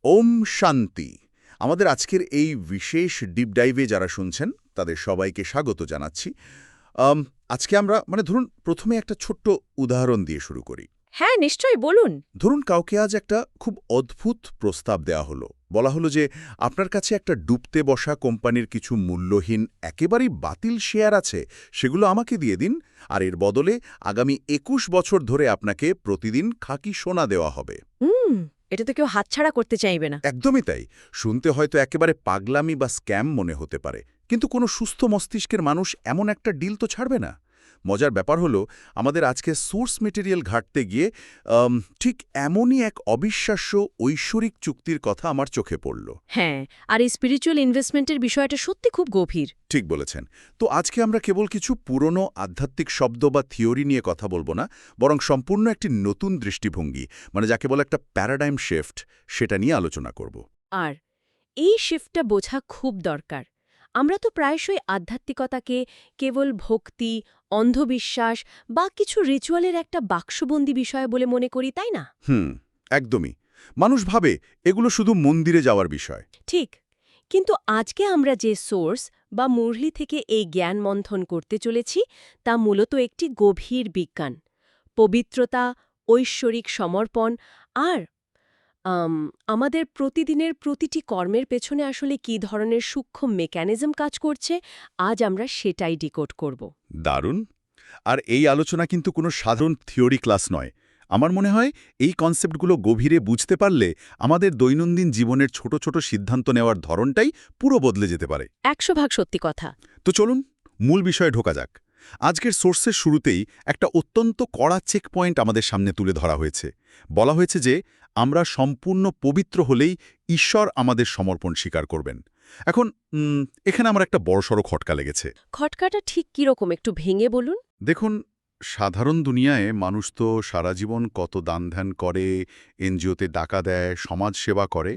ওম শান্তি। আমাদের আজকের এই বিশেষ ডিপ ডাইভে যারা শুনছেন তাদের সবাইকে স্বাগত জানাচ্ছি। আজকে আমরা ধরুন প্রথমে একটা ছোট্ট উদাহরণ দিয়ে শুরু করি। হ্যাঁ, নিশ্চয়ই বলুন। ধরুন কাউকে আজ একটা খুব অদ্ভুত প্রস্তাব দেওয়া হলো। বলা হলো যে আপনার কাছে একটা ডুবতে বসা কোম্পানির কিছু মূল্যহীন একেবারেই বাতিল শেয়ার আছে, সেগুলো আমাকে দিয়ে দিন, আর এর বদলে আগামী ২১ বছর ধরে আপনাকে প্রতিদিন খাঁটি সোনা দেওয়া হবে। এটা তো কেউ হাতছাড়া করতে চাইবে না। একদমই তাই। শুনতে হয়তো একেবারে পাগলামি বা স্ক্যাম মনে হতে পারে, কিন্তু কোনো সুস্থ মস্তিষ্কের মানুষ এমন একটা ডিল তো ছাড়বে না। মজার ব্যাপার হলো, আমাদের আজকে সোর্স মেটেরিয়াল ঘাঁটতে গিয়ে ঠিক এমনই এক অবিশ্বাস্য ঐশ্বরিক চুক্তির কথা আমার চোখে পড়ল। হ্যাঁ, আর এই স্পিরিচুয়াল ইনভেস্টমেন্টের বিষয়টা সত্যি খুব গভীর। ঠিক বলেছেন। তো আজকে আমরা কেবল কিছু পুরনো আধ্যাত্মিক শব্দ বা থিওরি নিয়ে কথা বলবো না, বরং সম্পূর্ণ একটি নতুন দৃষ্টিভঙ্গি, যাকে বলে একটা প্যারাডাইম শিফট, সেটা নিয়ে আলোচনা করব। আর এই শিফটটা বোঝা খুব দরকার। আমরা তো প্রায়শই আধ্যাত্মিকতাকে কেবল ভক্তি, অন্ধবিশ্বাস বা কিছু রিচুয়ালের একটা বাক্সবন্দি বিষয় বলে মনে করি, তাই না? একদমই। মানুষ ভাবে এগুলো শুধু মন্দিরে যাওয়ার বিষয়। ঠিক। কিন্তু আজকে আমরা যে সোর্স বা মুরলি থেকে এই জ্ঞান মন্থন করতে চলেছি, তা মূলত একটি গভীর বিজ্ঞান। পবিত্রতা, ঐশ্বরিক সমর্পণ আর আমাদের প্রতিদিনের প্রতিটি কর্মের পেছনে আসলে কী ধরনের সূক্ষ্ম মেকানিজম কাজ করছে, আজ আমরা সেটাই ডিকোড করব। দারুণ। আর এই আলোচনা কিন্তু কোনো সাধারণ থিওরি ক্লাস নয়। আমার মনে হয় এই কনসেপ্টগুলো গভীরে বুঝতে পারলে আমাদের দৈনন্দিন জীবনের ছোট ছোট সিদ্ধান্ত নেওয়ার ধরনটাই পুরো বদলে যেতে পারে। ১০০% সত্যি কথা। তো চলুন মূল বিষয়ে ঢোকা যাক। আজকের সোর্সের শুরুতেই একটা অত্যন্ত কড়া চেক পয়েন্ট আমাদের সামনে তুলে ধরা হয়েছে। বলা হয়েছে যে আমরা সম্পূর্ণ পবিত্র হলেই ঈশ্বর আমাদের সমর্পণ স্বীকার করবেন। এখন এখানে আমার একটা বড়সড় খটকা লেগেছে। খটকাটা ঠিক কীরকম, একটু ভেঙে বলুন। দেখুন, সাধারণ দুনিয়ায় মানুষ তো সারা জীবন কত দান ধ্যান করে, এনজিওতে টাকা দেয়, সমাজ সেবা করে।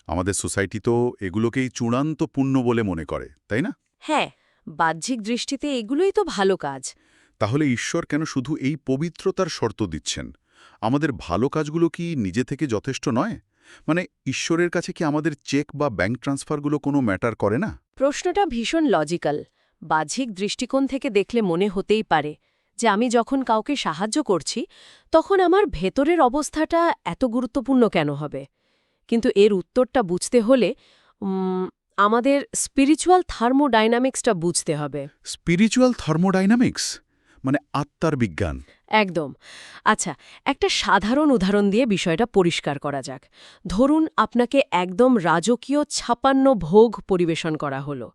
আমাদের সোসাইটি তো এগুলোকেই চূড়ান্ত পুণ্য বলে মনে করে, তাই না? হ্যাঁ, বাহ্যিক দৃষ্টিতে এগুলোই তো ভালো কাজ। তাহলে ঈশ্বর কেন শুধু এই পবিত্রতার শর্ত দিচ্ছেন? আমাদের ভালো কাজগুলো কি নিজে থেকে যথেষ্ট নয়? ঈশ্বরের কাছে কি আমাদের চেক বা ব্যাংক ট্রান্সফারগুলো কোনো ম্যাটার করে না? প্রশ্নটা ভীষণ লজিক্যাল। বাহ্যিক দৃষ্টিকোণ থেকে দেখলে মনে হতেই পারে যে আমি যখন কাউকে সাহায্য করছি, তখন আমার ভেতরের অবস্থাটা এত গুরুত্বপূর্ণ কেন হবে। কিন্তু এর উত্তরটা বুঝতে হলে আমাদের স্পিরিচুয়াল থার্মোডাইনামিক্সটা বুঝতে হবে। স্পিরিচুয়াল থার্মোডাইনামিক্স আত্মার বিজ্ঞান? একদম। আচ্ছা, একটা সাধারণ উদাহরণ দিয়ে বিষয়টা পরিষ্কার করা যাক। ধরুন আপনাকে একদম রাজকীয় ৫৬ ভোগ পরিবেশন করা হলো।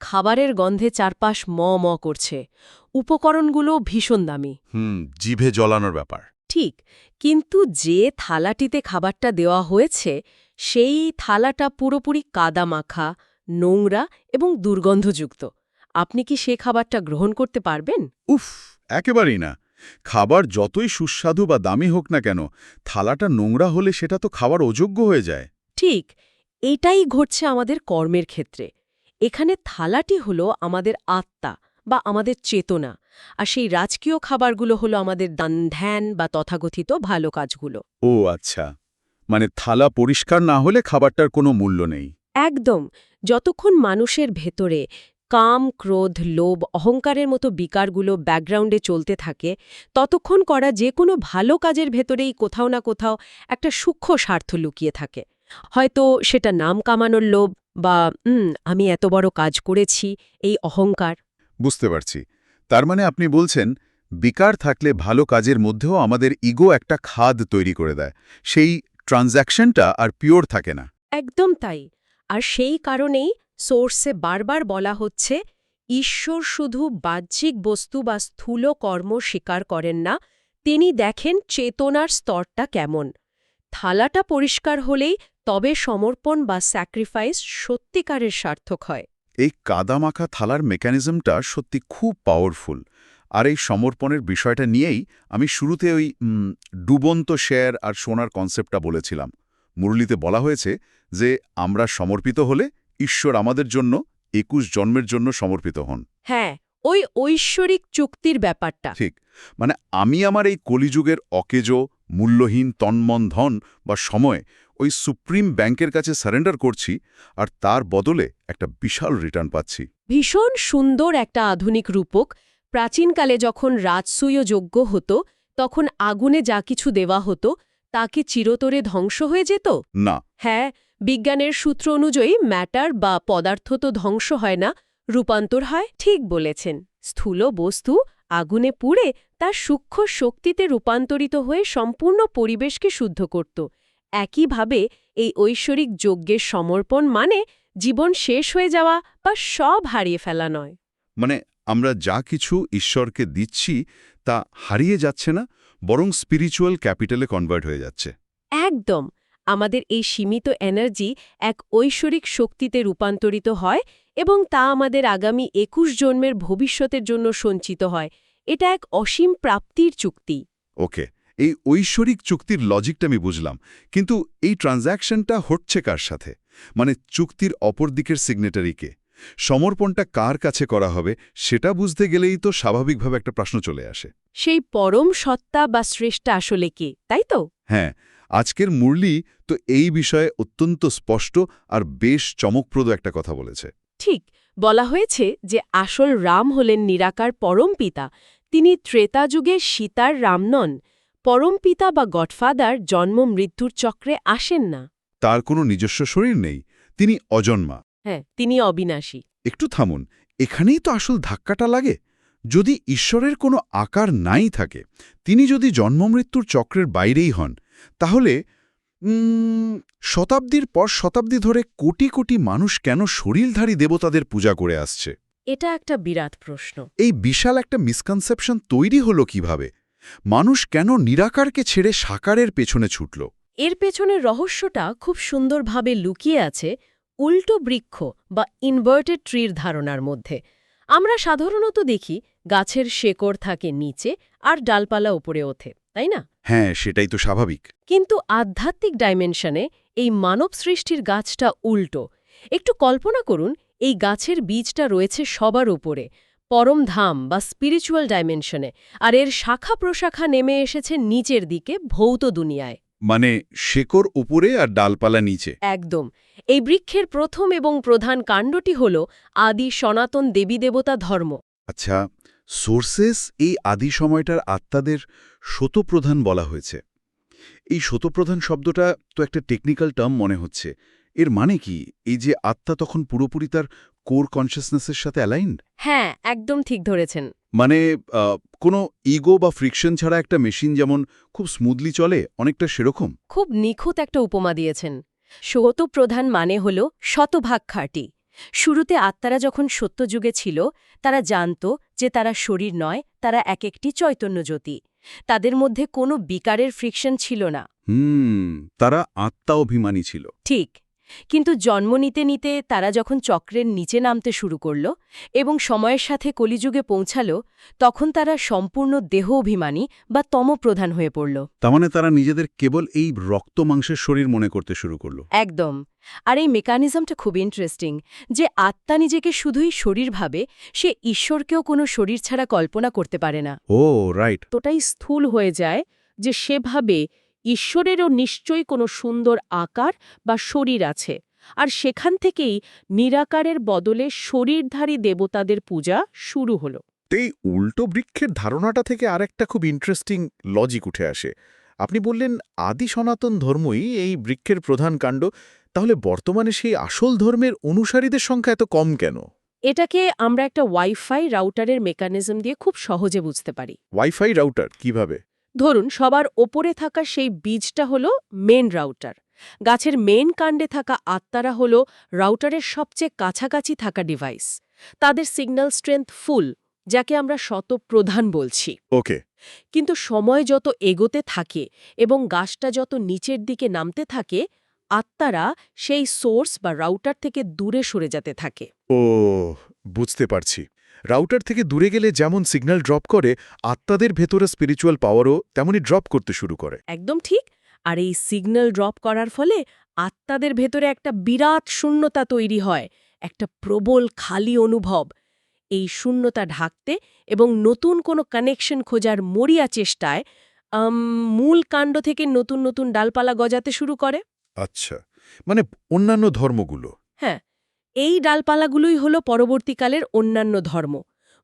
খাবারের গন্ধে চারপাশ ম ম করছে। উপকরণগুলো ভীষণ দামি। জিভে জ্বলানোর ব্যাপার। ঠিক, কিন্তু যে থালাটিতে খাবারটা দেওয়া হয়েছে, সেই থালাটা পুরোপুরি কাদামাখা, নোংরা এবং দুর্গন্ধযুক্ত। আপনি কি সে খাবারটা গ্রহণ করতে পারবেন? উফ, একেবারেই না। খাবার যতই সুস্বাদু বা দামি হোক না কেন, থালাটা নোংরা হলে সেটা তো খাওয়ার অযোগ্য হয়ে যায়। ঠিক, এটাই ঘটছে আমাদের কর্মের ক্ষেত্রে। এখানে থালাটি হলো আমাদের আত্মা বা আমাদের চেতনা, আর সেই রাজকীয় খাবারগুলো হলো আমাদের দান ধ্যান বা তথাকথিত ভালো কাজগুলো। ও আচ্ছা, থালা পরিষ্কার না হলে খাবারটার কোনো মূল্য নেই। একদম। যতক্ষণ মানুষের ভেতরে কাম, ক্রোধ, লোভ, অহংকারের মতো বিকারগুলো ব্যাকগ্রাউন্ডে চলতে থাকে, ততক্ষণ করা যে কোনো ভালো কাজের ভেতরেই কোথাও না কোথাও একটা সূক্ষ্ম স্বার্থ লুকিয়ে থাকে। হয়তো সেটা নাম কামানোর লোভ বা আমি এত বড় কাজ করেছি, এই অহংকার। বুঝতে পারছি। তার আপনি বলছেন বিকার থাকলে ভালো কাজের মধ্যেও আমাদের ইগো একটা খাদ তৈরি করে দেয়, সেই ট্রানজ্যাকশনটা আর পিওর থাকে না। একদম তাই। আর সেই কারণেই সোর্সে বারবার বলা হচ্ছে, ঈশ্বর শুধু বাহ্যিক বস্তু বা স্থূল কর্ম স্বীকার করেন না, তিনি দেখেন চেতনার স্তরটা কেমন। থালাটা পরিষ্কার হলেই তবে সমর্পণ বা স্যাক্রিফাইস সত্যিকারের সার্থক হয়। এই কাদামাখা থালার মেকানিজমটা সত্যি খুব পাওয়ারফুল। আর এই সমর্পণের বিষয়টা নিয়েই আমি শুরুতে ওই ডুবন্ত শেয়ার আর সোনার কনসেপ্টটা বলেছিলাম। মুরলিতে বলা হয়েছে যে আমরা সমর্পিত হলে ঈশ্বর আমাদের জন্য ২১ জন্মের জন্য সমর্পিত হন। হ্যাঁ, ওই ঐশ্বরিক চুক্তির ব্যাপারটা। ঠিক, আমি আমার এই কলিযুগের অকেজো, মূল্যহীন তন্মন ধন বা সময় ওই সুপ্রিম ব্যাংকের কাছে সারেন্ডার করছি আর তার বদলে একটা বিশাল রিটার্ন পাচ্ছি। ভীষণ সুন্দর একটা আধুনিক রূপক। প্রাচীনকালে যখন রাজসূয় যজ্ঞ হতো তখন আগুনে যা কিছু দেওয়া হতো তা কি চিরতরে ধ্বংস হয়ে যেত? না। হ্যাঁ, বিজ্ঞানের সূত্র অনুযায়ী ম্যাটার বা পদার্থ তো ধ্বংস হয় না, রূপান্তর হয়। ঠিক বলেছেন, স্থূল বস্তু আগুনে পুড়ে তার সূক্ষ্ম শক্তিতে রূপান্তরিত হয়ে সম্পূর্ণ পরিবেশকে শুদ্ধ করত। একইভাবে এই ঐশ্বরিক যজ্ঞের সমর্পণ মানে জীবন শেষ হয়ে যাওয়া বা সব হারিয়ে ফেলা নয়। মানে আমরা যা কিছু ঈশ্বরকে দিচ্ছি তা হারিয়ে যাচ্ছে না, বরং স্পিরিচুয়াল ক্যাপিটালে কনভার্ট হয়ে যাচ্ছে। একদম, আমাদের এই সীমিত এনার্জি এক ঐশ্বরিক শক্তিতে রূপান্তরিত হয় এবং তা আমাদের আগামী ২১ জন্মের ভবিষ্যতের জন্য সঞ্চিত হয়। এটা এক অসীম প্রাপ্তির চুক্তি। ওকে, এই ঐশ্বরিক চুক্তির লজিকটা আমি বুঝলাম, কিন্তু এই ট্রানজ্যাকশনটা হচ্ছে কার সাথে? মানে চুক্তির অপর দিকের সিগনেটারিকে, সমর্পণটা কার কাছে করা হবে সেটা বুঝতে গেলেই তো স্বাভাবিকভাবে একটা প্রশ্ন চলে আসে। সেই পরম সত্তা বা শ্রেষ্ঠা আসলে কে, তাই তো? হ্যাঁ, আজকের মুরলি তো এই বিষয়ে অত্যন্ত স্পষ্ট আর বেশ চমকপ্রদ একটা কথা বলেছে। ঠিক, বলা হয়েছে যে আসল রাম হলেন নিরাকার পরমপিতা। তিনি ত্রেতা যুগে সীতার রাম নন। পরমপিতা বা গডফাদার জন্ম মৃত্যুর চক্রে আসেন না। তার কোনো নিজস্ব শরীর নেই, তিনি অজন্মা। হ্যাঁ, তিনি অবিনাশী। একটু থামুন, এখানেই তো আসল ধাক্কাটা লাগে। যদি ঈশ্বরের কোনো আকার নাই থাকে, তিনি যদি জন্মমৃত্যুর চক্রের বাইরেই হন, তাহলে শতাব্দীর পর শতাব্দী ধরে কোটি কোটি মানুষ কেন শরীরধারী দেবতাদের পূজা করে আসছে? এটা একটা বিরাট প্রশ্ন। এই বিশাল একটা মিসকনসেপশন তৈরি হলো কিভাবে? মানুষ কেন নিরাকারকে ছেড়ে সাকারের পেছনে ছুটল? এর পেছনের রহস্যটা খুব সুন্দরভাবে লুকিয়ে আছে উল্টো বৃক্ষ বা ইনভার্টেড ট্রির ধারণার মধ্যে। আমরা সাধারণত দেখি গাছের শেকড় থাকে নিচে আর ডালপালা উপরে ওঠে, তাই না? হ্যাঁ, সেটাই তো স্বাভাবিক। কিন্তু আধ্যাত্মিক ডাইমেনশনে এই মানব সৃষ্টির গাছটা উল্টো। একটু কল্পনা করুন, এই গাছের বীজটা রয়েছে সবার উপরে, পরম ধাম বা স্পিরিচুয়াল ডাইমেনশনে, আর এর শাখা প্রশাখা নেমে এসেছে নিচের দিকে ভৌত দুনিয়ায়। মানে শেকড় উপরে আর ডালপালা নিচে। একদম। এই বৃক্ষের প্রথম এবং প্রধান কাণ্ডটি হল আদি সনাতন দেবী-দেবতা ধর্ম। আচ্ছা, সোর্সেস এই আদি সময়টার আত্মাদের শতপ্রধান বলা হয়েছে। এই শতপ্রধান শব্দটা তো একটা টেকনিক্যাল টার্ম মনে হচ্ছে। এর মানে কি এই যে আত্মা তখন পুরোপুরি তার কোর কনসিয়াসনেসের সাথে অ্যালাইন্ড? হ্যাঁ, একদম ঠিক ধরেছেন। মানে কোনো ইগো বা ফ্রিকশন ছাড়া একটা মেশিন যেমন খুব স্মুথলি চলে, অনেকটা সেরকম। খুব নিখুঁত একটা উপমা দিয়েছেন। শতপ্রধান মানে হল শতভাগ খাঁটি। শুরুতে আত্মারা যখন সত্যযুগে ছিল, তারা জানত যে তারা শরীর নয়, তারা এক একটি চৈতন্য জ্যোতি। তাদের মধ্যে কোনো বিকারের ফ্রিকশন ছিল না। তারা আত্মা অভিমানী ছিল। ঠিক, কিন্তু জন্ম নিতে নিতে তারা যখন চক্রের নিচে নামতে শুরু করল এবং সময়ের সাথে কলিযুগে পৌঁছাল, তখন তারা সম্পূর্ণ দেহ অভিমানী বা তমপ্রধান হয়ে পড়ল। তার মানে তারা নিজেদের কেবল এই রক্ত মাংসের শরীর মনে করতে শুরু করল। একদম। আর এই মেকানিজমটা খুব ইন্টারেস্টিং, যে আত্মা নিজেকে শুধুই শরীর ভাবে, সে ঈশ্বরকেও কোনো শরীর ছাড়া কল্পনা করতে পারে না। ও রাইট। তোটাই স্থূল হয়ে যায় যে সে ভাবে ঈশ্বরেরও নিশ্চয়ই কোনো সুন্দর আকার বা শরীর আছে, আর সেখান থেকেই নিরাকারের বদলে শরীরধারী দেবতাদের পূজা শুরু হলো। এই উল্টো বৃক্ষের ধারণাটা থেকে আরেকটা খুব ইন্টারেস্টিং লজিক উঠে আসে। আপনি বললেন আদি সনাতন ধর্মই এই বৃক্ষের প্রধান কাণ্ড, তাহলে বর্তমানে সেই আসল ধর্মের অনুসারীদের সংখ্যা এত কম কেন? এটাকে আমরা একটা ওয়াইফাই রাউটারের মেকানিজম দিয়ে খুব সহজে বুঝতে পারি। ওয়াইফাই রাউটার কিভাবে? ধরুন, সবার ওপরে থাকা সেই বীজটা হলো মেন রাউটার। গাছের মেন কাণ্ডে থাকা আত্মারা হলো রাউটারের সবচেয়ে কাছাকাছি থাকা ডিভাইস। তাদের সিগন্যাল স্ট্রেংথ ফুল, যাকে আমরা শতপ্রধান বলছি। ওকে। কিন্তু সময় যত এগোতে থাকে এবং গাছটা যত নিচের দিকে নামতে থাকে, আত্মারা সেই সোর্স বা রাউটার থেকে দূরে সরে যেতে থাকে। ও, বুঝতে পারছি। রাউটার থেকে দূরে গেলে যেমন সিগন্যাল ড্রপ করে, আত্মাদের ভেতরে স্পিরিচুয়াল পাওয়ারও তেমনই ড্রপ করতে শুরু করে। একদম ঠিক। আর এই সিগন্যাল ড্রপ করার ফলে আত্মাদের ভেতরে একটা বিরাট শূন্যতা তৈরি হয়, একটা প্রবল খালি অনুভব। এই শূন্যতা ঢাকতে এবং নতুন কোনো কানেকশন খোঁজার মরিয়া চেষ্টায় মূল কাণ্ড থেকে নতুন নতুন ডালপালা গজাতে শুরু করে। আচ্ছা, মানে অন্যান্য ধর্মগুলো। হ্যাঁ, এই ডালপালাগুলোই হল পরবর্তীকালের অন্যান্য ধর্ম।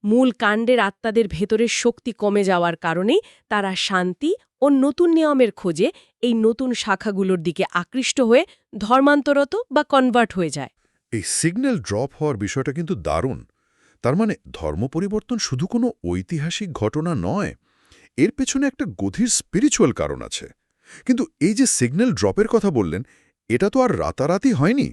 মূল কাণ্ডের আত্মাদের ভেতরের শক্তি কমে যাওয়ার কারণেই তারা শান্তি ও নতুন নিয়মের খোঁজে এই নতুন শাখাগুলোর দিকে আকৃষ্ট হয়ে ধর্মান্তরত বা কনভার্ট হয়ে যায়। এই সিগন্যাল ড্রপ হওয়ার বিষয়টা কিন্তু দারুণ। তার মানে ধর্ম পরিবর্তন শুধু কোনো ঐতিহাসিক ঘটনা নয়, এর পেছনে একটা গভীর স্পিরিচুয়াল কারণ আছে। কিন্তু এই যে সিগন্যাল ড্রপের কথা বললেন, এটা তো আর রাতারাতি হয়নি।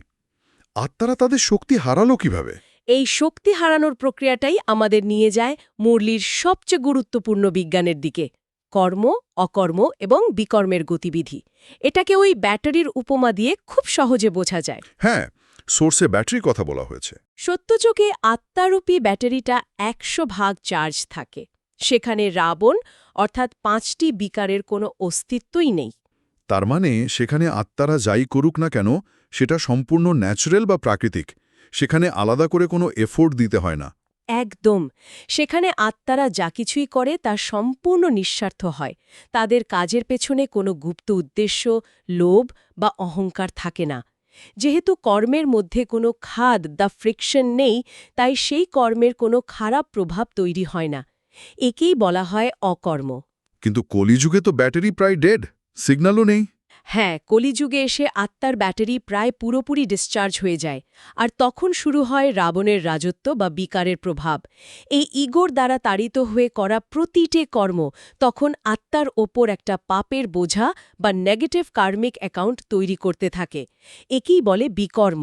আত্মারা তাদের শক্তি হারালো কিভাবে? এই শক্তি হারানোর প্রক্রিয়াটাই আমাদের নিয়ে যায় মুরলির সবচেয়ে গুরুত্বপূর্ণ বিজ্ঞানের দিকে, কর্ম, অকর্ম এবং বিকর্মের গতিবিধি। এটাকে ওই ব্যাটারির উপমা দিয়ে খুব সহজে বোঝা যায়। হ্যাঁ, সোর্সে ব্যাটারির কথা বলা হয়েছে। সত্যযোগে আত্মারূপী ব্যাটারিটা ১০০ ভাগ চার্জ থাকে। সেখানে রাবণ অর্থাৎ ৫টি বিকারের কোনো অস্তিত্বই নেই। তার মানে সেখানে আত্মারা যাই করুক না কেন, সেটা সম্পূর্ণ ন্যাচারাল বা প্রাকৃতিক। সেখানে আলাদা করে কোনো এফোর্ট দিতে হয় না। একদম। সেখানে আত্মারা যা কিছুই করে তা সম্পূর্ণ নিঃস্বার্থ হয়। তাদের কাজের পেছনে কোনো গুপ্ত উদ্দেশ্য, লোভ বা অহংকার থাকে না। যেহেতু কর্মের মধ্যে কোনো খাদ বা ফ্রিকশন নেই, তাই সেই কর্মের কোনো খারাপ প্রভাব তৈরি হয় না। একেই বলা হয় অকর্ম। কিন্তু কলিযুগে তো ব্যাটারি প্রায় ডেড, সিগন্যালও নেই। হ্যাঁ, কলিযুগে এসে আত্মার ব্যাটারি প্রায় পুরোপুরি ডিসচার্জ হয়ে যায়, আর তখন শুরু হয় রাবণের রাজত্ব বা বিকারের প্রভাব। এই ইগোর দ্বারা তাড়িত হয়ে করা প্রতিটি কর্ম তখন আত্মার ওপর একটা পাপের বোঝা বা নেগেটিভ কার্মিক অ্যাকাউন্ট তৈরি করতে থাকে। একেই বলে বিকর্ম।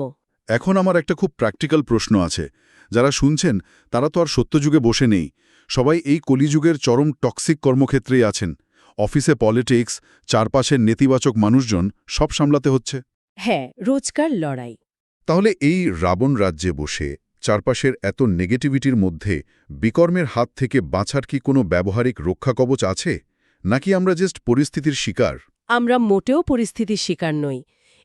এখন আমার একটা খুব প্র্যাকটিক্যাল প্রশ্ন আছে। যারা শুনছেন তারা তো আর সত্যযুগে বসে নেই। সবাই এই কলিযুগের চরম টক্সিক কর্মক্ষেত্রেই আছেন। অফিসে পলিটিক্স, চারপাশের নেতিবাচক মানুষজন সব সামলাতে হচ্ছে। হ্যাঁ, রোজকার লড়াই। তাহলে এই রাবণ রাজ্যে বসে চারপাশের এত নেগেটিভিটির মধ্যে বিকর্মের হাত থেকে বাঁচার কি কোনো ব্যবহারিক রক্ষাকবচ আছে, নাকি আমরা জাস্ট পরিস্থিতির শিকার? আমরা মোটেও পরিস্থিতির শিকার নই।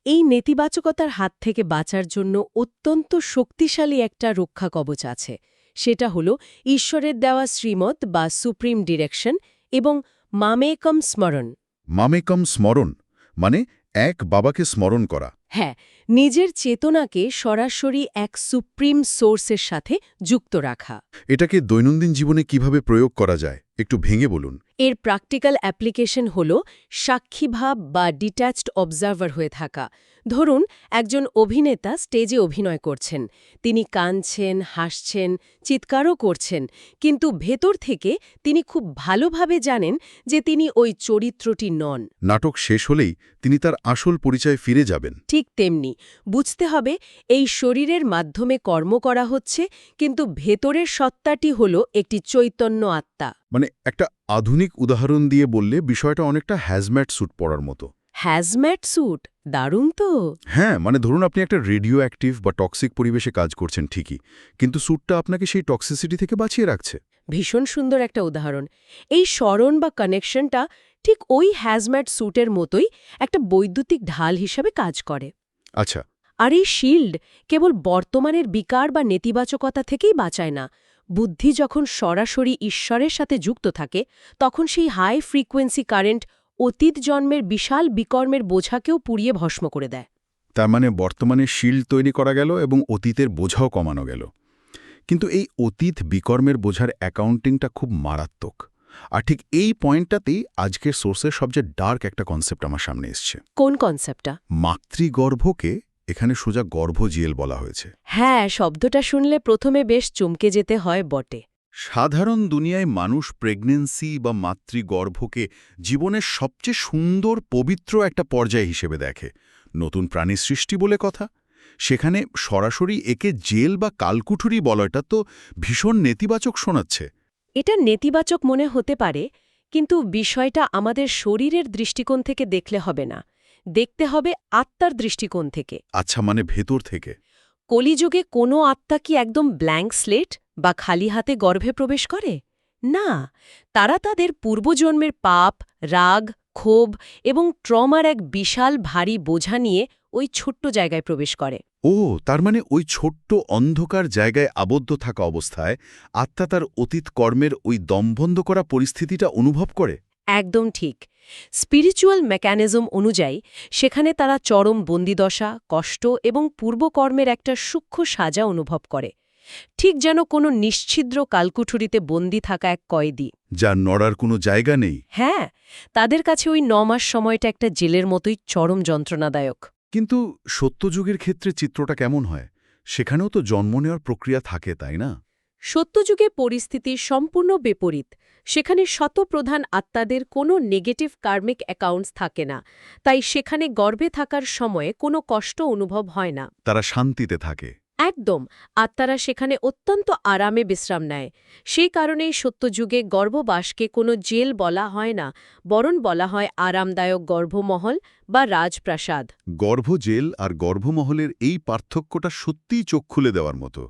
এই নেতিবাচকতার হাত থেকে বাঁচার জন্য অত্যন্ত শক্তিশালী একটা রক্ষা কবচ আছে। সেটা হল ঈশ্বরের দেওয়া শ্রীমত বা সুপ্রিম ডিরেকশন এবং মামেকম স্মরণ। মামেকম স্মরণ মানে এক বাবাকে স্মরণ করা। হ্যাঁ, নিজের চেতনাকে সরাসরি এক সুপ্রিম সোর্সের সাথে যুক্ত রাখা। এটাকে দৈনন্দিন জীবনে কিভাবে প্রয়োগ করা যায় একটু ভেঙে বলুন। এর প্র্যাকটিক্যাল অ্যাপ্লিকেশন হল সাক্ষীভাব বা ডিট্যাচড অবজার্ভার হয়ে থাকা। ধরুন, একজন অভিনেতা স্টেজে অভিনয় করছেন। তিনি কাঁদছেন, হাসছেন, চিৎকারও করছেন, কিন্তু ভেতর থেকে তিনি খুব ভালোভাবে জানেন যে তিনি ওই চরিত্রটি নন। নাটক শেষ হলেই তিনি তার আসল পরিচয় ফিরে যাবেন। ঠিক তেমনি বুঝতে হবে এই শরীরের মাধ্যমে কর্ম করা হচ্ছে, কিন্তু ভেতরের সত্তাটি হল একটি চৈতন্য আত্মা। মানে একটা আধুনিক উদাহরণ দিয়ে বললে বিষয়টা অনেকটা হ্যাজম্যাট স্যুট পরার মতো। হ্যাজম্যাট স্যুট, দারুণ তো। হ্যাঁ, মানে ধরুন আপনি একটা রেডিও অ্যাক্টিভ বা টক্সিক পরিবেশে কাজ করছেন ঠিকই, কিন্তু স্যুটটা আপনাকে সেই টক্সিসিটি থেকে বাঁচিয়ে রাখছে। ভীষণ সুন্দর একটা উদাহরণ। এই স্মরণ বা কানেকশনটা ঠিক ওই হ্যাজম্যাট স্যুটের মতোই একটা বৈদ্যুতিক ঢাল হিসাবে কাজ করে। আচ্ছা। আর এই শিল্ড কেবল বর্তমানের বিকার বা নেতিবাচকতা থেকেই বাঁচায় না। বুদ্ধি যখন সরাসরি ঈশ্বরের সাথে যুক্ত থাকে, তখন সেই হাই ফ্রিকোয়েন্সি কারেন্ট অতীত জন্মের বিশাল বিকর্মের বোঝাকেও পুড়িয়ে ভস্ম করে দেয়। তার মানে বর্তমানে শিল্ড তৈরি করা গেল এবং অতীতের বোঝাও কমানো গেল। কিন্তু এই অতীত বিকর্মের বোঝার অ্যাকাউন্টিংটা খুব মারাত্মক। আর ঠিক এই পয়েন্টটাতেই আজকের সোর্সের সবচেয়ে ডার্ক একটা কনসেপ্ট আমার সামনে এসছে। কোন কনসেপ্টটা? মাতৃগর্ভকে এখানে সোজা গর্ভজিয়েল বলা হয়েছে। হ্যাঁ, শব্দটা শুনলে প্রথমে বেশ চমকে যেতে হয় বটে। সাধারণ দুনিয়ায় মানুষ প্রেগন্যান্সি বা মাতৃগর্ভকে জীবনের সবচেয়ে সুন্দর পবিত্র একটা পর্যায় হিসেবে দেখে, নতুন প্রাণী সৃষ্টি বলে কথা। সেখানে সরাসরি একে জেল বা কালকুঠুরি বলাটা তো ভীষণ নেতিবাচক শোনাচ্ছে। এটা নেতিবাচক মনে হতে পারে, কিন্তু বিষয়টা আমাদের শরীরের দৃষ্টিকোণ থেকে দেখলে হবে না, দেখতে হবে আত্মার দৃষ্টিকোণ থেকে। আচ্ছা, মানে ভেতর থেকে। কলিযুগে কোনো আত্মা কি একদম ব্ল্যাঙ্ক স্লেট বা খালি হাতে গর্ভে প্রবেশ করে? না, তারা তাদের পূর্বজন্মের পাপ, রাগ, ক্ষোভ এবং ট্রমার এক বিশাল ভারী বোঝা নিয়ে ওই ছোট্ট জায়গায় প্রবেশ করে। ও, তার মানে ওই ছোট্ট অন্ধকার জায়গায় আবদ্ধ থাকা অবস্থায় আত্মা তার অতীত কর্মের ওই দমবন্ধ করা পরিস্থিতিটা অনুভব করে। একদম ঠিক। স্পিরিচুয়াল মেকানিজম অনুযায়ী সেখানে তারা চরম বন্দিদশা, কষ্ট এবং পূর্বকর্মের একটা সূক্ষ্ম সাজা অনুভব করে, ঠিক যেন কোনো নিশ্ছিদ্র কালকুঠুরিতে বন্দী থাকা এক কয়েদি। যার নড়ার কোনো জায়গা নেই। হ্যাঁ, তাদের কাছে ওই ৯ মাস সময়টা একটা জেলের মতোই চরম যন্ত্রণাদায়ক। কিন্তু সত্যযুগের ক্ষেত্রে চিত্রটা কেমন হয়? সেখানেও তো জন্ম নেওয়ার প্রক্রিয়া থাকে, তাই না? সত্যযুগে পরিস্থিতি সম্পূর্ণ বিপরীত। সেখানে শতপ্রধান আত্মাদের কোনো নেগেটিভ কার্মিক অ্যাকাউন্টস থাকে না, তাই সেখানে গর্ভে থাকার সময়ে কোনো কষ্ট অনুভব হয় না। তারা শান্তিতে থাকে। একদম, আত্মারা সেখানে অত্যন্ত আরামে বিশ্রাম নেয়। সেই কারণেই সত্যযুগে গর্ভবাসকে কোনো জেল বলা হয় না, বরং বলা হয় আরামদায়ক গর্ভমহল বা রাজপ্রাসাদ। গর্ভজেল আর গর্ভমহলের এই পার্থক্যটা সত্যিই চোখ খুলে দেওয়ার মতো।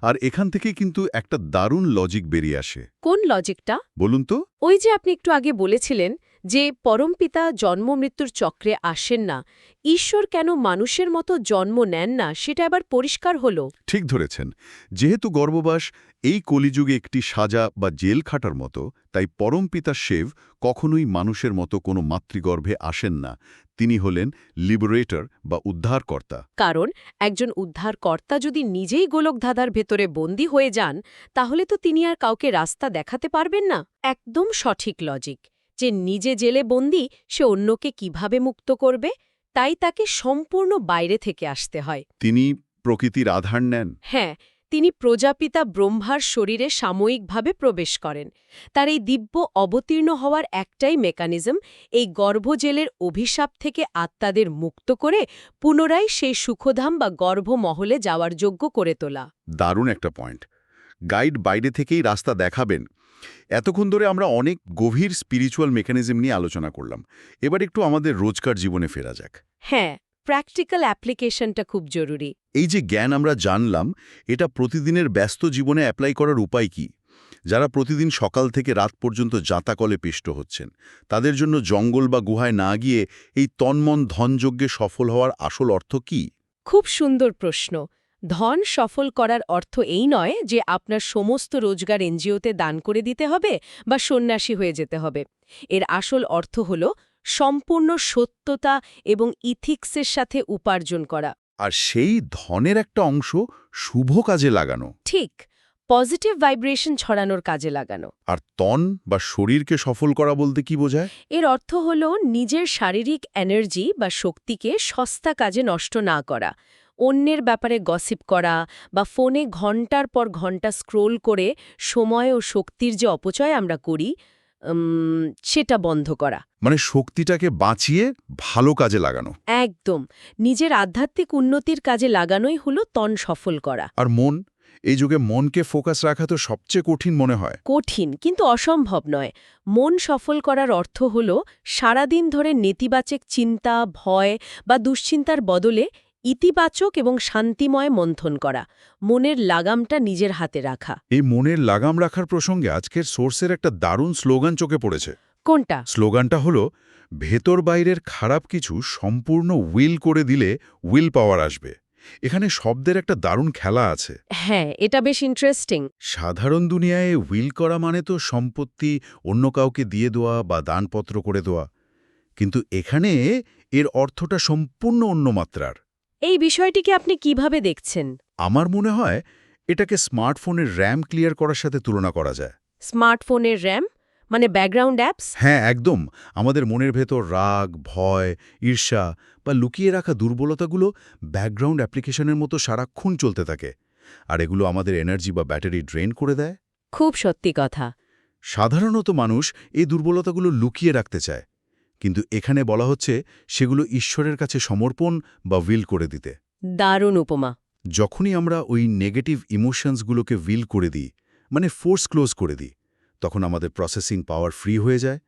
আর এখান থেকে কিন্তু একটা দারুণ লজিক বেরিয়ে আসে। কোন লজিকটা? বলুন তো। ওই যে আপনি একটু আগে বলেছিলেন যে পরমপিতা জন্ম-মৃত্যুর চক্রে আসেন না, ঈশ্বর কেন মানুষের মতো জন্ম নেন না সেটা এবার পরিষ্কার হলো। ঠিক ধরেছেন। যেহেতু গর্ভবাস এই কলিযুগে একটি সাজা বা জেল খাটার মতো, তাই পরমপিতা শিব কখনোই মানুষের মতো কোনো মাতৃগর্ভে আসেন না। তিনি হলেন লিবারেটর বা উদ্ধারকর্তা। কারণ একজন উদ্ধারকর্তা যদি নিজেই গোলকধাঁধার ভেতরে বন্দী হয়ে যান, তাহলে তো তিনি আর কাউকে রাস্তা দেখাতে পারবেন না। একদম সঠিক লজিক, যে নিজে জেলে বন্দী সে অন্যকে কিভাবে মুক্ত করবে, তাই তাকে সম্পূর্ণ বাইরে থেকে আসতে হয়। তিনি প্রকৃতির আধার নেন। হ্যাঁ, তিনি প্রজাপিতা ব্রহ্মার শরীরে সাময়িকভাবে প্রবেশ করেন। তার এই দিব্য অবতীর্ণ হওয়ার একটাই মেকানিজম, এই গর্ভজেলের অভিশাপ থেকে আত্মাদের মুক্ত করে পুনরায় সেই সুখধাম বা গর্ভমহলে যাওয়ার যোগ্য করে তোলা। দারুণ একটা পয়েন্ট। গাইড বাইরে থেকেই রাস্তা দেখাবেন। এতক্ষণ ধরে আমরা অনেক গভীর স্পিরিচুয়াল মেকানিজম নিয়ে আলোচনা করলাম। এবার একটু আমাদের রোজকার জীবনে ফেরা যাক। হ্যাঁ, প্র্যাকটিক্যাল অ্যাপ্লিকেশনটা খুব জরুরি। এই যে জ্ঞান আমরা জানলাম, এটা প্রতিদিনের ব্যস্ত জীবনে অ্যাপ্লাই করার উপায় কি? যারা প্রতিদিন সকাল থেকে রাত পর্যন্ত জাঁতাকলে পিষ্ট হচ্ছেন, তাদের জন্য জঙ্গল বা গুহায় না গিয়ে এই তন্মন ধনযজ্ঞে সফল হওয়ার আসল অর্থ কি? খুব সুন্দর প্রশ্ন। ধন সফল করার অর্থ এই নয় যে আপনার সমস্ত রোজগার এনজিওতে দান করে দিতে হবে বা সন্ন্যাসী হয়ে যেতে হবে। এর আসল অর্থ হল সম্পূর্ণ সত্যতা এবং ইথিক্সের সাথে উপার্জন করা। আর সেই ধনের একটা অংশ শুভ কাজে লাগানো। ঠিক, পজিটিভ ভাইব্রেশন ছড়ানোর কাজে লাগানো। আর তন বা শরীরকে সফল করা বলতে কি বোঝায়? এর অর্থ হল নিজের শারীরিক এনার্জি বা শক্তিকে সস্তা কাজে নষ্ট না করা। অন্যের ব্যাপারে গসিপ করা বা ফোনে ঘন্টার পর ঘন্টা স্ক্রোল করে সময় ও শক্তির যে অপচয় আমরা করি, সেটা বন্ধ করা। মানে শক্তিটাকে বাঁচিয়ে ভালো কাজে লাগানো। একদম, নিজের আধ্যাত্মিক উন্নতির কাজে লাগানোই হলো তন সফল করা। আর মন, এই যুগে মনকে ফোকাস রাখা তো সবচেয়ে কঠিন মনে হয়। কঠিন কিন্তু অসম্ভব নয়। মন সফল করার অর্থ হল সারাদিন ধরে নেতিবাচক চিন্তা, ভয় বা দুশ্চিন্তার বদলে ইতিবাচক এবং শান্তিময় মন্থন করা, মনের লাগামটা নিজের হাতে রাখা। এই মনের লাগাম রাখার প্রসঙ্গে আজকের সোর্সের একটা দারুণ স্লোগান চোখে পড়েছে। কোনটা? স্লোগানটা হলো, ভেতর বাইরের খারাপ কিছু সম্পূর্ণ উইল করে দিলে উইল পাওয়ার আসবে। এখানে শব্দের একটা দারুণ খেলা আছে। হ্যাঁ, এটা বেশ ইন্টারেস্টিং। সাধারণ দুনিয়ায় উইল করা মানে তো সম্পত্তি অন্য কাউকে দিয়ে দেওয়া বা দানপত্র করে দেওয়া, কিন্তু এখানে এর অর্থটা সম্পূর্ণ অন্য মাত্রার। এই বিষয়টিকে আপনি কিভাবে দেখছেন? আমার মনে হয় এটাকে স্মার্টফোনের র্যাম ক্লিয়ার করার সাথে তুলনা করা যায়। স্মার্টফোনের র্যাম মানে ব্যাকগ্রাউন্ড অ্যাপস? হ্যাঁ, একদম। আমাদের মনের ভেতর রাগ, ভয়, ঈর্ষা বা লুকিয়ে রাখা দুর্বলতাগুলো ব্যাকগ্রাউন্ড অ্যাপ্লিকেশনের মতো সারাক্ষণ চলতে থাকে, আর এগুলো আমাদের এনার্জি বা ব্যাটারি ড্রেন করে দেয়। খুব সত্যি কথা। সাধারণত মানুষ এই দুর্বলতাগুলো লুকিয়ে রাখতে চায়, কিন্তু এখানে বলা হচ্ছে সেগুলো ঈশ্বরের কাছে সমর্পণ বা উইল করে দিতে। দারুণ উপমা। যখনই আমরা ওই নেগেটিভ ইমোশনসগুলোকে উইল করে দিই, মানে ফোর্স ক্লোজ করে দিই, তখন আমাদের প্রসেসিং পাওয়ার ফ্রি হয়ে যায়।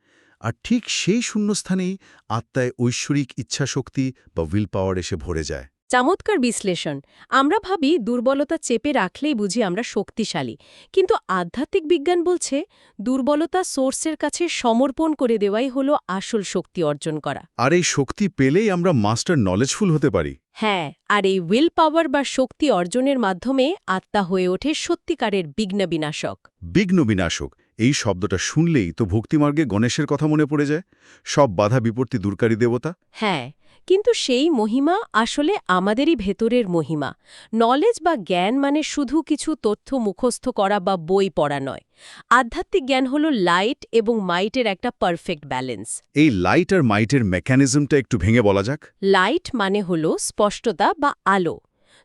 আর ঠিক সেই শূন্যস্থানেই আত্মায় ঐশ্বরিক ইচ্ছাশক্তি বা উইল পাওয়ার এসে ভরে যায়। চমৎকার বিশ্লেষণ। আমরা ভাবি দুর্বলতা চেপে রাখলেই বুঝি আমরা শক্তিশালী, কিন্তু আধ্যাত্মিক বিজ্ঞান বলছে দুর্বলতা সোর্সের কাছে সমর্পণ করে দেওয়াই হলো আসল শক্তি অর্জন করা। আর এই শক্তি পেলেই আমরা মাস্টার নলেজফুল হতে পারি। হ্যাঁ, আর এই উইল পাওয়ার বা শক্তি অর্জনের মাধ্যমে আত্মা হয়ে ওঠে সত্যিকারের বিঘ্ন বিনাশক। বিঘ্ন বিনাশক, এই শব্দটা শুনলেই তো ভক্তিমার্গে গণেশের কথা মনে পড়ে যায়, সব বাধা বিপত্তি দূরকারী দেবতা। হ্যাঁ, কিন্তু সেই মহিমা আসলে আমাদেরই ভেতরের মহিমা। নলেজ বা জ্ঞান মানে শুধু কিছু তথ্য মুখস্থ করা বা বই পড়া নয়। আধ্যাত্মিক জ্ঞান হলো লাইট এবং মাইটের একটা পারফেক্ট ব্যালেন্স। এই লাইট আর মাইটের মেকানিজমটা একটু ভেঙে বলা যাক। লাইট মানে হলো স্পষ্টতা বা আলো।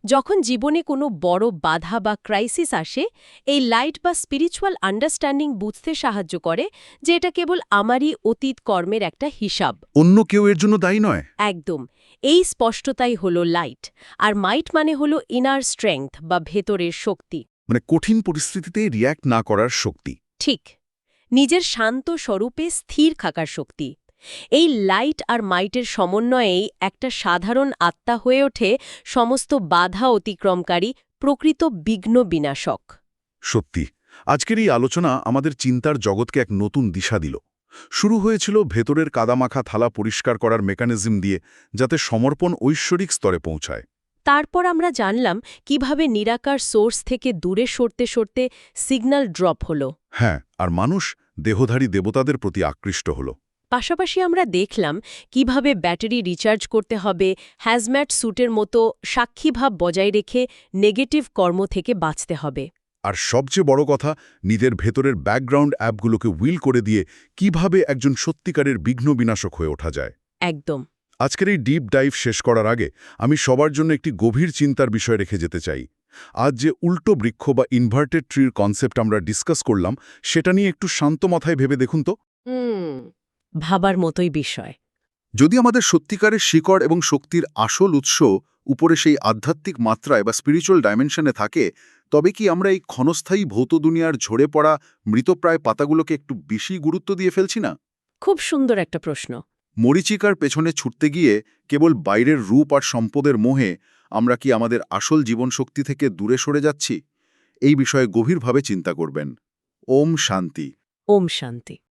যখন জীবনে কোনো বড় বাধা বা ক্রাইসিস আসে, এই লাইট বা স্পিরিচুয়াল আন্ডারস্ট্যান্ডিং বুঝতে সাহায্য করে যে এটা কেবল আমারই অতীত কর্মের একটা হিসাব। অন্য কেউ এর জন্য দায়ী নয়। একদম, এই স্পষ্টতাই হলো লাইট। আর মাইট মানে হলো ইনার স্ট্রেংথ বা ভেতরের শক্তি। মানে কঠিন পরিস্থিতিতে রিয়্যাক্ট না করার শক্তি। ঠিক, নিজের শান্ত স্বরূপে স্থির থাকার শক্তি। এই লাইট আর মাইটের সমন্বয়েই একটা সাধারণ আত্মা হয়ে ওঠে সমস্ত বাধা অতিক্রমকারী প্রকৃত বিঘ্ন বিনাশক। সত্যি, আজকের এই আলোচনা আমাদের চিন্তার জগৎকে এক নতুন দিশা দিল। শুরু হয়েছিল ভেতরের কাদামাখা থালা পরিষ্কার করার মেকানিজম দিয়ে, যাতে সমর্পণ ঐশ্বরিক স্তরে পৌঁছায়। তারপর আমরা জানলাম কিভাবে নিরাকার সোর্স থেকে দূরে সরতে সরতে সিগন্যাল ড্রপ হলো। হ্যাঁ, আর মানুষ দেহধারী দেবতাদের প্রতি আকৃষ্ট হল। পাশাপাশি আমরা দেখলাম কিভাবে ব্যাটারি রিচার্জ করতে হবে, হ্যাজম্যাট স্যুটের মতো সাক্ষীভাব বজায় রেখে নেগেটিভ কর্ম থেকে বাঁচতে হবে। আর সবচেয়ে বড় কথা, নিজের ভেতরের ব্যাকগ্রাউন্ড অ্যাপগুলোকে উইল করে দিয়ে কিভাবে একজন সত্যিকারের বিঘ্ন বিনাশক হয়ে ওঠা যায়। একদম। আজকের এই ডিপ ডাইভ শেষ করার আগে আমি সবার জন্য একটি গভীর চিন্তার বিষয় রেখে যেতে চাই। আজ যে উল্টো বৃক্ষ বা ইনভার্টেড ট্রির কনসেপ্ট আমরা ডিসকাস করলাম, সেটা নিয়ে একটু শান্ত মাথায় ভেবে দেখুন তো। ভাবার মতোই বিষয়। যদি আমাদের সত্যিকারের শিকড় এবং শক্তির আসল উৎস উপরে সেই আধ্যাত্মিক মাত্রায় বা স্পিরিচুয়াল ডাইমেনশনে থাকে, তবে কি আমরা এই ক্ষণস্থায়ী ভৌত দুনিয়ার ঝরে পড়া মৃতপ্রায় পাতাগুলোকে একটু বেশি গুরুত্ব দিয়ে ফেলছি না? খুব সুন্দর একটা প্রশ্ন। মরীচিকার পেছনে ছুটতে গিয়ে কেবল বাইরের রূপ আর সম্পদের মোহে আমরা কি আমাদের আসল জীবনশক্তি থেকে দূরে সরে যাচ্ছি? এই বিষয়ে গভীরভাবে চিন্তা করবেন। ওম শান্তি। ওম শান্তি।